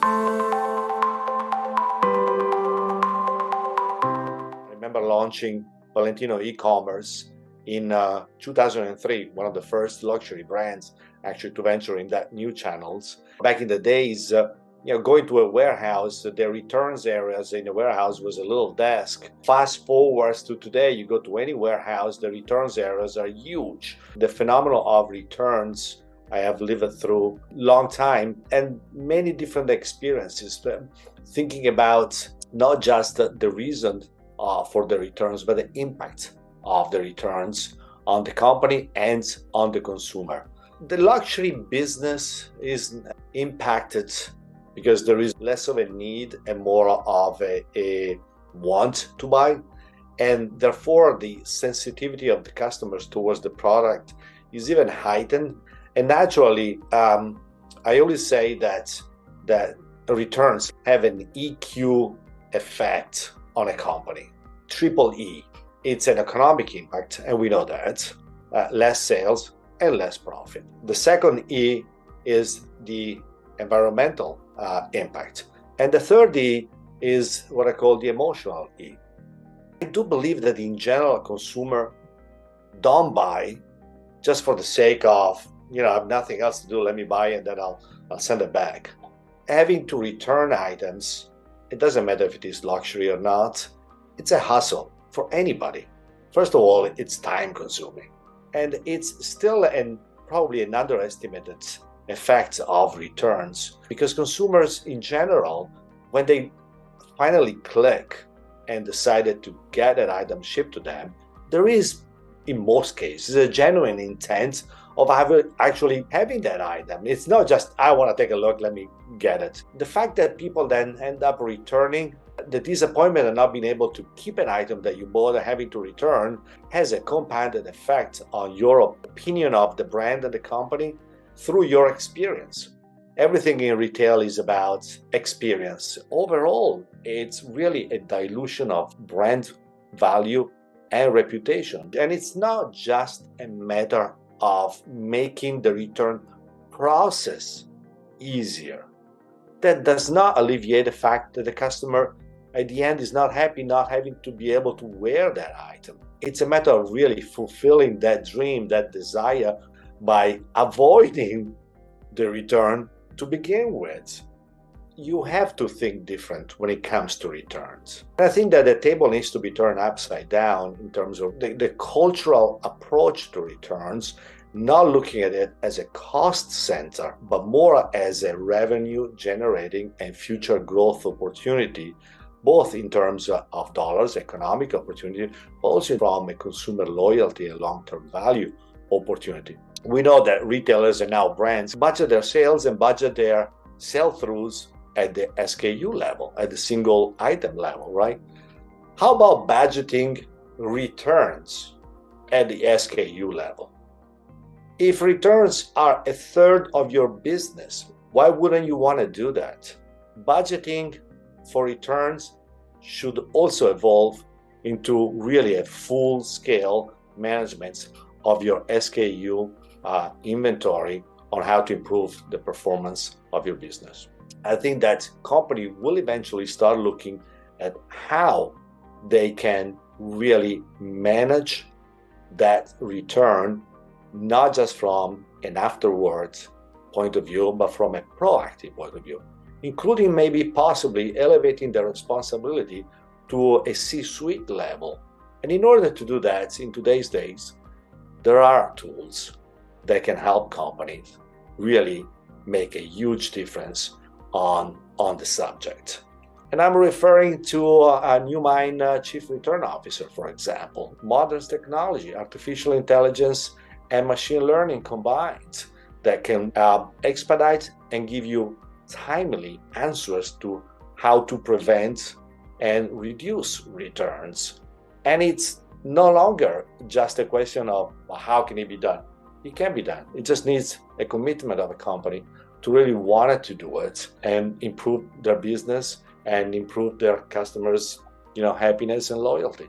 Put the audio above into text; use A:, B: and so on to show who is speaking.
A: I remember launching Valentino e-commerce in 2003, one of the first luxury brands actually to venture in that new channels. Back in the days, going to a warehouse, the returns areas in the warehouse was a little desk. Fast forwards to today, you go to any warehouse, the returns areas are huge. The phenomenon of returns I have lived through long time and many different experiences, thinking about not just the reason for the returns, but the impact of the returns on the company and on the consumer. The luxury business is impacted because there is less of a need and more of a want to buy. And therefore, the sensitivity of the customers towards the product is even heightened. And naturally, I always say that returns have an EQ effect on a company. Triple E. It's an economic impact, and we know that. Less sales and less profit. The second E is the environmental impact. And the third E is what I call the emotional E. I do believe that in general, consumer don't buy just for the sake of, I have nothing else to do, let me buy it, and then I'll send it back. Having to return items, it doesn't matter if it is luxury or not, it's a hassle for anybody. First of all, it's time consuming. And it's still probably an underestimated effect of returns, because consumers in general, when they finally click and decided to get an item shipped to them, there is, in most cases, a genuine intent of actually having that item. It's not just, I want to take a look, let me get it. The fact that people then end up returning, the disappointment of not being able to keep an item that you bought and having to return has a compounded effect on your opinion of the brand and the company through your experience. Everything in retail is about experience. Overall, it's really a dilution of brand value and reputation. And it's not just a matter of making the return process easier. That does not alleviate the fact that the customer at the end is not happy not having to be able to wear that item. It's a matter of really fulfilling that dream, that desire, by avoiding the return to begin with. You have to think different when it comes to returns. And I think that the table needs to be turned upside down in terms of the cultural approach to returns, not looking at it as a cost center, but more as a revenue generating and future growth opportunity, both in terms of dollars, economic opportunity, but also from a consumer loyalty and long-term value opportunity. We know that retailers and now brands budget their sales and budget their sell-throughs at the SKU level, at the single item level, right? How about budgeting returns at the SKU level? If returns are a third of your business, why wouldn't you want to do that? Budgeting for returns should also evolve into really a full-scale management of your SKU inventory on how to improve the performance of your business. I think that company will eventually start looking at how they can really manage that return, not just from an afterwards point of view, but from a proactive point of view, including maybe possibly elevating their responsibility to a C-suite level. And in order to do that, in today's days, there are tools that can help companies really make a huge difference on the subject. And I'm referring to a Newmine Chief Return Officer, for example. Modern technology, artificial intelligence, and machine learning combined that can expedite and give you timely answers to how to prevent and reduce returns. And it's no longer just a question of how can it be done. It can be done. It just needs a commitment of a company to really want to do it and improve their business and improve their customers' happiness and loyalty.